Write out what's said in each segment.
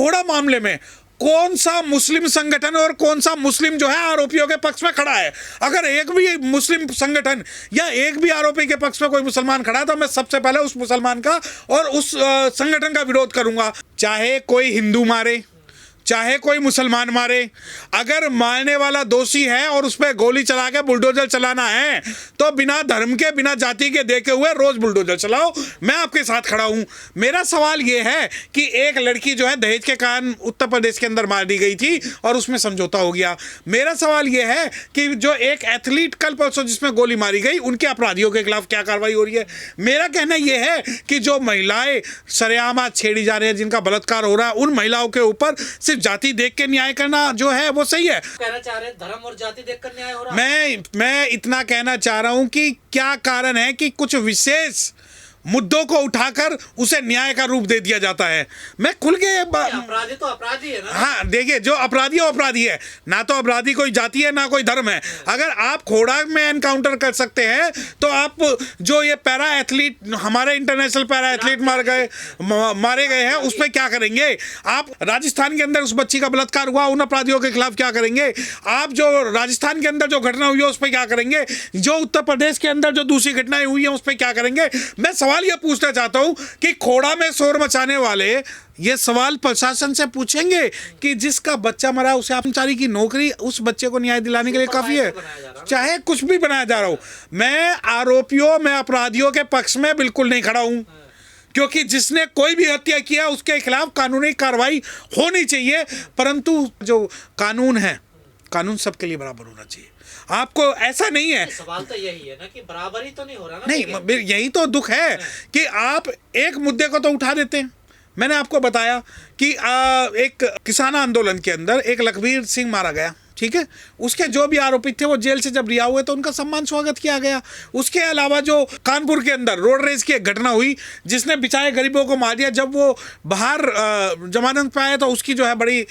खोड़ा मामले में कौन सा मुस्लिम संगठन और कौन सा मुस्लिम जो है आरोपियों के पक्ष में खड़ा है? अगर एक भी मुस्लिम संगठन या एक भी आरोपी के पक्ष में कोई मुसलमान खड़ा है तो मैं सबसे पहले उस मुसलमान का और उस संगठन का विरोध करूंगा, चाहे कोई हिंदू मारे चाहे कोई मुसलमान मारे। अगर मारने वाला दोषी है और उस पर गोली चला के बुलडोजर चलाना है तो बिना धर्म के बिना जाति के देखे हुए रोज बुलडोजर चलाओ, मैं आपके साथ खड़ा हूं। मेरा सवाल यह है कि एक लड़की जो है दहेज के कारण उत्तर प्रदेश के अंदर मार दी गई थी और उसमें समझौता हो गया। मेरा सवाल यह है कि जो एक एथलीट कल परसों जिसमें गोली मारी गई उनके अपराधियों के खिलाफ क्या कार्रवाई हो रही है? मेरा कहना यह है कि जो महिलाएं सरेआम आज छेड़ी जा रही है, जिनका बलात्कार हो रहा है, उन महिलाओं के ऊपर सिर्फ जाति देख के न्याय करना जो है वो सही है। कहना चाह रहे हैं धर्म और जाति देखकर न्याय हो रहा है। मैं इतना कहना चाह रहा हूं कि क्या कारण है कि कुछ विशेष मुद्दों को उठाकर उसे न्याय का रूप दे दिया जाता है। मैं खुल के अपराधी तो अपराधी है ना। हाँ देखिए, जो अपराधी है अपराधी है, ना तो अपराधी कोई जाति है ना कोई धर्म है। अगर आप खोड़ा में एनकाउंटर कर सकते हैं तो आप जो ये पैरा एथलीट हमारे इंटरनेशनल पैरा एथलीट मारे गए हैं उस पर क्या करेंगे? आप राजस्थान के अंदर उस बच्ची का बलात्कार हुआ, उन अपराधियों के खिलाफ क्या करेंगे? आप जो राजस्थान के अंदर जो घटना हुई है उस पर क्या करेंगे? जो उत्तर प्रदेश के अंदर जो दूसरी घटनाएं हुई है उस पर क्या करेंगे? मैं सवाल ये पूछना चाहता हूं कि खोड़ा में शोर मचाने वाले ये सवाल प्रशासन से पूछेंगे कि जिसका बच्चा मरा उसे कर्मचारी की नौकरी, उस बच्चे को न्याय दिलाने के लिए काफी है, चाहे कुछ भी बनाया जा रहा हो। मैं आरोपियों में अपराधियों के पक्ष में बिल्कुल नहीं खड़ा हूं, क्योंकि जिसने कोई भी हत्या किया उसके खिलाफ कानूनी कार्रवाई होनी चाहिए। परंतु जो कानून है, कानून सबके लिए बराबर होना चाहिए। आपको ऐसा नहीं है, सवाल तो यही है ना कि बराबरी तो नहीं हो रहा ना। नहीं, यही तो दुख है कि आप एक मुद्दे को तो उठा देते हैं। मैंने आपको बताया कि एक किसान आंदोलन के अंदर एक लखबीर सिंह मारा गया, ठीक है, उसके जो भी आरोपी थे वो जेल से जब रिहा हुए तो उनका सम्मान स्वागत किया गया। उसके अलावा जो कानपुर के अंदर रोड रेस की एक घटना हुई जिसने बेचारे गरीबों को मार दिया, जब वो बाहर जमानत पे आए तो उसकी जो है बड़ी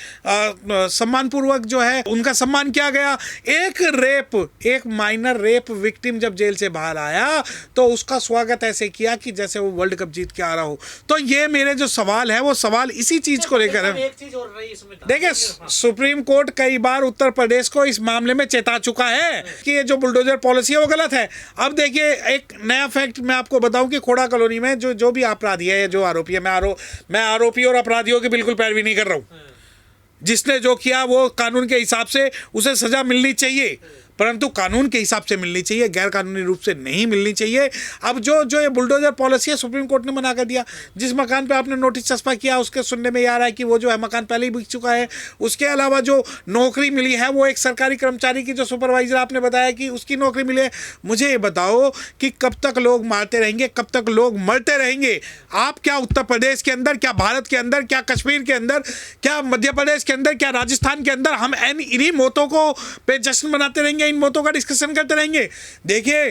सम्मानपूर्वक जो है उनका सम्मान किया गया। एक माइनर रेप विक्टिम जब जेल से बाहर आया तो उसका स्वागत ऐसे किया कि जैसे वो वर्ल्ड कप जीत के आ रहा हो। तो ये मेरे जो सवाल है वो सवाल इसी चीज को लेकर है। एक चीज और रही इसमें, देखिए, सुप्रीम कोर्ट कई बार उत्तर प्रदेश को इस मामले में चेता चुका है कि ये जो बुलडोजर पॉलिसी है वो गलत है। अब देखिए, एक नया फैक्ट मैं आपको बताऊं कि खोड़ा कॉलोनी में जो भी अपराधी है, जो आरोपी है, मैं आरोपी और अपराधियों की बिल्कुल पैरवी नहीं कर रहा हूं। जिसने जो किया वो कानून के हिसाब से उसे सजा मिलनी चाहिए, परंतु कानून के हिसाब से मिलनी चाहिए, गैर कानूनी रूप से नहीं मिलनी चाहिए। अब जो ये बुलडोजर पॉलिसी है सुप्रीम कोर्ट ने मना कर दिया। जिस मकान पे आपने नोटिस चस्पा किया उसके सुनने में ये आ रहा है कि वो जो है मकान पहले ही बिक चुका है। उसके अलावा जो नौकरी मिली है वो एक सरकारी कर्मचारी की, जो सुपरवाइजर आपने बताया कि उसकी नौकरी मिली है। मुझे ये बताओ कि कब तक लोग मारते रहेंगे, कब तक लोग मरते रहेंगे? आप क्या उत्तर प्रदेश के अंदर, क्या भारत के अंदर, क्या कश्मीर के अंदर, क्या मध्य प्रदेश के अंदर, क्या राजस्थान के अंदर हम इन्हीं मौतों को पे जश्न मनाते रहेंगे, इन मौतों का डिस्कशन करते रहेंगे? देखिए,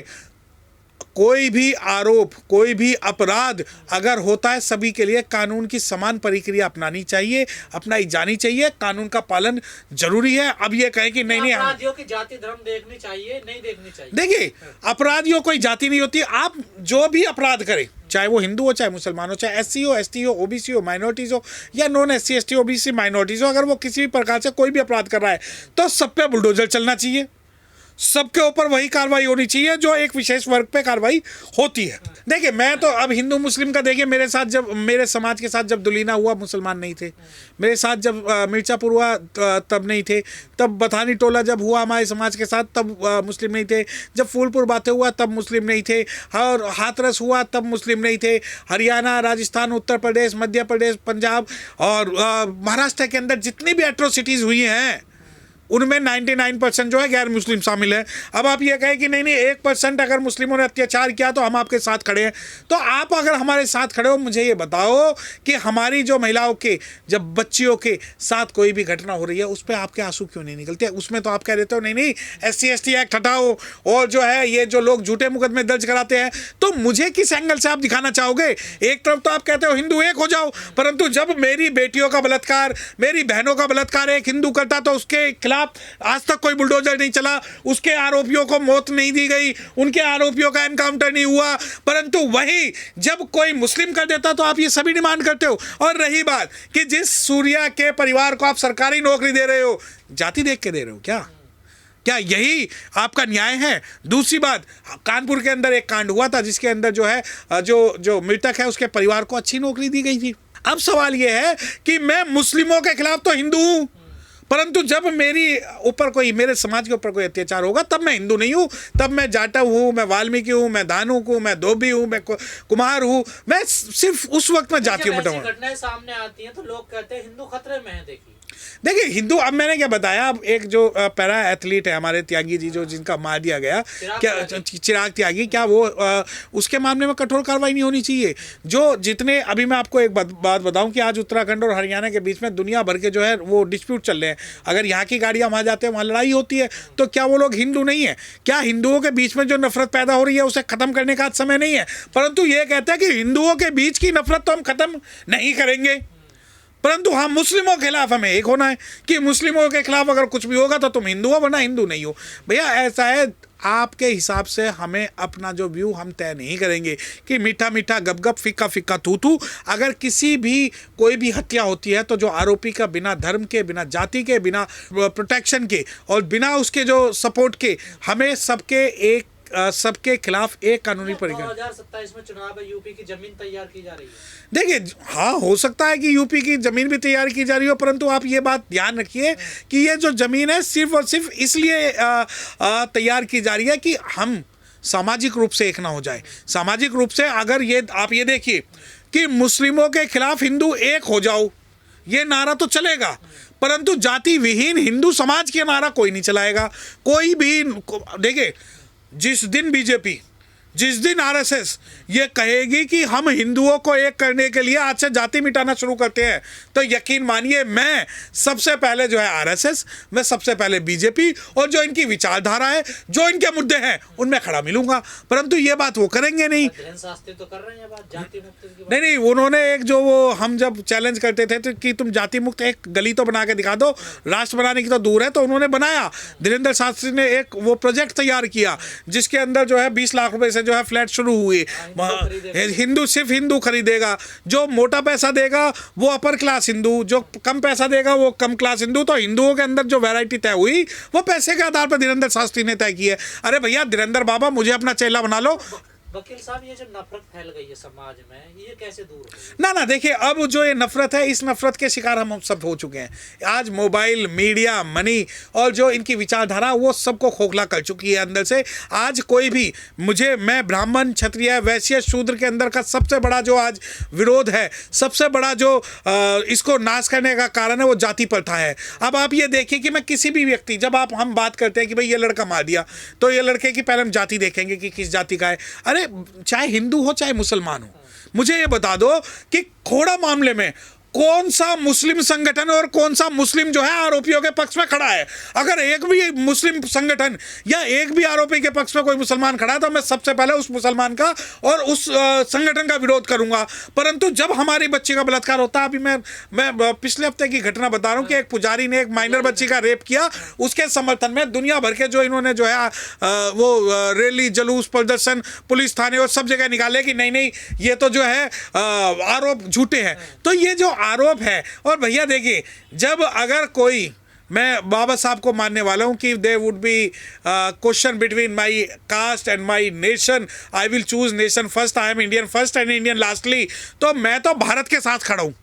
कोई भी आरोप, कोई भी अपराध अगर होता है सभी के लिए कानून की समान प्रक्रिया अपनानी चाहिए, अपनाई जानी चाहिए, कानून का पालन जरूरी है। अब ये कहे कि नहीं अपराधियों की जाति धर्म देखनी चाहिए, नहीं देखनी चाहिए। देखिए, अपराधियों कोई जाति नहीं होती। आप जो भी अपराध करें, चाहे वो हिंदू हो, चाहे मुसलमान हो, चाहे एससी हो, एसटी हो, ओबीसी हो, माइनॉरिटीज हो, या non SC ST OBC minorities हो, अगर वो किसी भी प्रकार से कोई भी अपराध कर रहा है तो सब पे बुलडोजर चलना चाहिए, सबके ऊपर वही कार्रवाई होनी चाहिए जो एक विशेष वर्ग पे कार्रवाई होती है। देखिए, मैं तो अब हिंदू मुस्लिम का, देखिए मेरे साथ जब, मेरे समाज के साथ जब दुलीना हुआ मुसलमान नहीं थे, मेरे साथ जब मिर्जापुर हुआ तब नहीं थे, तब बथानी टोला जब हुआ हमारे समाज के साथ तब मुस्लिम नहीं थे, जब फूलपुर बातें हुआ तब मुस्लिम नहीं थे, और हाथरस हुआ तब मुस्लिम नहीं थे। हरियाणा, राजस्थान, उत्तर प्रदेश, मध्य प्रदेश, पंजाब और महाराष्ट्र के अंदर जितनी भी एट्रोसिटीज़ हुई हैं उनमें 99% जो है गैर मुस्लिम शामिल है। अब आप ये कहें कि नहीं 1% अगर मुस्लिमों ने अत्याचार किया तो हम आपके साथ खड़े हैं, तो आप अगर हमारे साथ खड़े हो, मुझे ये बताओ कि हमारी जो महिलाओं के, जब बच्चियों के साथ कोई भी घटना हो रही है उस पर आपके आंसू क्यों नहीं निकलते? उसमें तो आप कह देते हो नहीं SC ST एक्ट हटाओ, और जो है ये जो लोग झूठे मुकदमे दर्ज कराते हैं। तो मुझे किस एंगल से आप दिखाना चाहोगे? एक तरफ तो आप कहते हो हिंदू एक हो जाओ, परंतु जब मेरी बेटियों का बलात्कार, मेरी बहनों का बलात्कार एक हिंदू करता तो उसके खिलाफ खिलाफ आज तक कोई बुलडोजर नहीं चला, उसके आरोपियों को मौत नहीं दी गई, उनके आरोपियों का एनकाउंटर नहीं हुआ, परंतु वही जब कोई मुस्लिम कर देता तो आप ये सभी डिमांड करते हो। और रही बात कि जिस सूर्या के परिवार को आप सरकारी नौकरी दे रहे हो, जाति देख के दे रहे हो क्या यही आपका न्याय है? दूसरी बात, कानपुर के अंदर एक कांड हुआ था जिसके अंदर जो है जो मृतक है उसके परिवार को अच्छी नौकरी दी गई थी। अब सवाल यह है कि मैं मुस्लिमों के खिलाफ तो हिंदू हूं, परंतु जब मेरे समाज के ऊपर कोई अत्याचार होगा तब मैं हिंदू नहीं हूं, तब मैं जाटव हूं, मैं वाल्मीकि हूं, मैं धानुक हूं, मैं धोबी हूं, मैं कुमार हूं, मैं सिर्फ उस वक्त में जाति जब ऐसी मिटाऊंगा। घटनाएं सामने आती हैं तो लोग कहते हैं हिंदू खतरे में है। देखिए हिंदू, अब मैंने क्या बताया, अब एक जो पैरा एथलीट है हमारे त्यागी जी, जो जिनका मार दिया गया, क्या चिराग त्यागी, क्या वो उसके मामले में कठोर कार्रवाई नहीं होनी चाहिए? जो जितने अभी मैं आपको एक बात बताऊं कि आज उत्तराखंड और हरियाणा के बीच में दुनिया भर के जो है वो डिस्प्यूट चल रहे हैं। अगर यहाँ की गाड़ियाँ वहाँ जाते हैं, वहाँ लड़ाई होती है, तो क्या वो लोग हिंदू नहीं है? क्या हिंदुओं के बीच में जो नफरत पैदा हो रही है उसे खत्म करने का आज समय नहीं है? परंतु ये कहते हैं कि हिंदुओं के बीच की नफरत तो हम खत्म नहीं करेंगे, परंतु हाँ मुस्लिमों के खिलाफ हमें एक होना है कि मुस्लिमों के खिलाफ अगर कुछ भी होगा तो तुम हिंदू हो वरना हिंदू नहीं हो। भैया ऐसा है, आपके हिसाब से हमें अपना जो व्यू हम तय नहीं करेंगे कि मीठा मीठा गप गप फिक्का फिक्का थू थू। अगर किसी भी कोई भी हत्या होती है तो जो आरोपी का बिना धर्म के, बिना जाति के, बिना प्रोटेक्शन के और बिना उसके जो सपोर्ट के, हमें सबके खिलाफ एक कानूनी परिगणना। 2027 में चुनाव है, यूपी की जमीन तैयार की जा रही है। देखिए हाँ, हो सकता है कि यूपी की जमीन भी तैयार की जा रही हो, परंतु आप ये बात ध्यान रखिए कि ये जो जमीन है सिर्फ और सिर्फ इसलिए तैयार की जा रही है कि हम सामाजिक रूप से एक ना हो जाए। सामाजिक रूप से अगर आप ये देखिए कि मुस्लिमों के खिलाफ हिंदू एक हो जाओ, ये नारा तो चलेगा, परंतु जाति विहीन हिंदू समाज के नारा कोई नहीं चलाएगा। कोई भी देखिए, जिस दिन बीजेपी, जिस दिन आरएसएस ये कहेगी कि हम हिंदुओं को एक करने के लिए आज से जाति मिटाना शुरू करते हैं, तो यकीन मानिए मैं सबसे पहले जो है आरएसएस, मैं सबसे पहले बीजेपी और जो इनकी विचारधारा है, जो इनके मुद्दे हैं, उनमें खड़ा मिलूंगा। परंतु ये बात वो करेंगे नहीं। शास्त्री तो कर रहे हैं बात जाति मुक्त की। नहीं, उन्होंने एक जो वो हम जब चैलेंज करते थे तो कि तुम जाति मुक्त एक गली तो बना के दिखा दो, राष्ट्र बनाने की तो दूर है, तो उन्होंने बनाया। धीरेन्द्र शास्त्री ने एक वो प्रोजेक्ट तैयार किया जिसके अंदर जो है 20 लाख रुपए से जो है फ्लैट शुरू हुए। सिर्फ हिंदू खरीदेगा, जो मोटा पैसा देगा वो अपर क्लास हिंदू, जो कम पैसा देगा वो कम क्लास हिंदू। तो हिंदुओं के अंदर जो वैरायटी तय हुई वो पैसे के आधार पर धीरेन्द्र शास्त्री ने तय की है। अरे भैया धीरेन्द्र बाबा, मुझे अपना चेला बना लो। वकील साहब, ये जो नफरत फैल गई है समाज में, ये कैसे दूर होगी? ना देखिए, अब जो ये नफरत है, इस नफरत के शिकार हम सब हो चुके हैं। आज मोबाइल, मीडिया, मनी और जो इनकी विचारधारा वो सबको खोखला कर चुकी है अंदर से। आज कोई भी मैं ब्राह्मण, क्षत्रिय, वैश्य, शूद्र के अंदर का सबसे बड़ा जो आज विरोध है, सबसे बड़ा जो इसको नाश करने का कारण है वो जाति प्रथा है। अब आप ये देखिए कि मैं किसी भी व्यक्ति, जब हम बात करते हैं कि भाई ये लड़का मार दिया, तो ये लड़के की पहले हम जाति देखेंगे कि किस जाति का है। अरे चाहे हिंदू हो चाहे मुसलमान हो, मुझे ये बता दो कि खोड़ा मामले में कौन सा मुस्लिम संगठन और कौन सा मुस्लिम जो है आरोपियों के पक्ष में खड़ा है? अगर एक भी मुस्लिम संगठन या एक भी आरोपी के पक्ष में कोई मुसलमान खड़ा है तो मैं सबसे पहले उस मुसलमान का और उस संगठन का विरोध करूंगा। परंतु जब हमारी बच्ची का बलात्कार होता है, अभी मैं पिछले हफ्ते की घटना बता रहा हूं कि एक पुजारी ने एक माइनर बच्ची का रेप किया, उसके समर्थन में दुनिया भर के जो इन्होंने जो है वो रैली, जुलूस, प्रदर्शन, पुलिस थाने और सब जगह निकाले कि नहीं ये तो जो है आरोप झूठे हैं। तो ये जो आरोप है, और भैया देखिए, जब अगर कोई, मैं बाबा साहब को मानने वाला हूँ कि there would be question between my caste and my nation, I will choose nation first, I am Indian first and Indian lastly. तो मैं तो भारत के साथ खड़ा हूँ।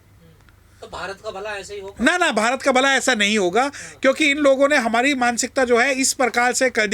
तो भारत का भला ऐसे ही होगा? ना भारत का भला ऐसा नहीं होगा, क्योंकि इन लोगों ने हमारी मानसिकता जो है इस प्रकार से कर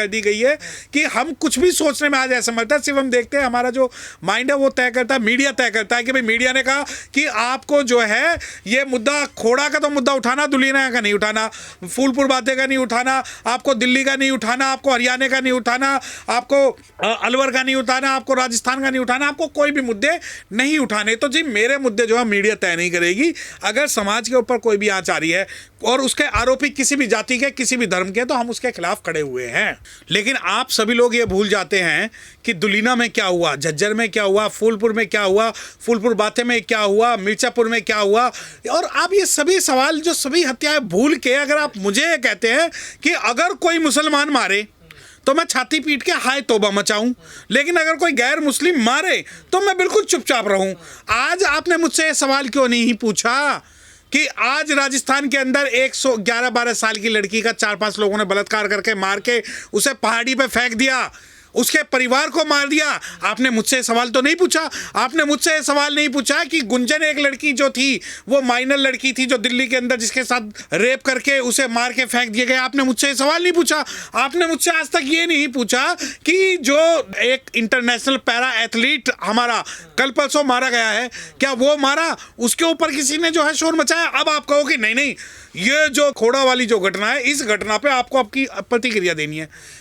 दी गई है कि हम कुछ भी सोचने में आज ऐसा समझता है। सिर्फ हम देखते हैं, हमारा जो माइंड है वो तय करता है, मीडिया तय करता है कि भाई मीडिया ने कहा कि आपको जो है ये मुद्दा, खोड़ा का तो मुद्दा उठाना, दुलियाना का नहीं उठाना, फूलपुर बातें का नहीं उठाना, आपको दिल्ली का नहीं उठाना, आपको हरियाणा का नहीं उठाना, आपको अलवर का नहीं उठाना, आपको राजस्थान का नहीं उठाना, आपको कोई भी मुद्दे नहीं उठाने। तो जी मेरे मुद्दे जो है मीडिया तय नहीं करेगी, अगर समाज के ऊपर कोई भी आँच आ रही है और उसके आरोपी किसी भी जाति के, किसी भी धर्म के, तो हम उसके खिलाफ खड़े हुए हैं। लेकिन आप सभी लोग ये भूल जाते हैं कि दुलीना में क्या हुआ, झज्जर में क्या हुआ, फूलपुर में क्या हुआ, फूलपुर बाते में क्या हुआ, मिर्जापुर में क्या हुआ। और आप ये सभी सवाल, जो सभी हत्याएं भूल के अगर आप मुझे ये कहते हैं कि अगर कोई मुसलमान मारे तो मैं छाती पीट के हाय तौबा मचाऊं, लेकिन अगर कोई गैर मुस्लिम मारे तो मैं बिल्कुल चुपचाप रहूं। आज आपने मुझसे ये सवाल क्यों नहीं पूछा कि आज राजस्थान के अंदर 111-12 साल की लड़की का 4-5 लोगों ने बलात्कार करके मार के उसे पहाड़ी पे फेंक दिया, उसके परिवार को मार दिया। आपने मुझसे सवाल तो नहीं पूछा। आपने मुझसे सवाल नहीं पूछा कि गुंजन एक लड़की जो थी, वो माइनर लड़की थी जो दिल्ली के अंदर जिसके साथ रेप करके उसे मार के फेंक दिया गया। आपने मुझसे सवाल नहीं पूछा। आपने मुझसे आज तक ये नहीं पूछा कि जो एक इंटरनेशनल पैरा एथलीट हमारा कल परसों मारा गया है, क्या वो मारा, उसके ऊपर किसी ने जो है शोर मचाया। अब आप कहो कि नहीं, ये जो खोड़ा वाली जो घटना है, इस घटना पे आपको आपकी प्रतिक्रिया देनी है।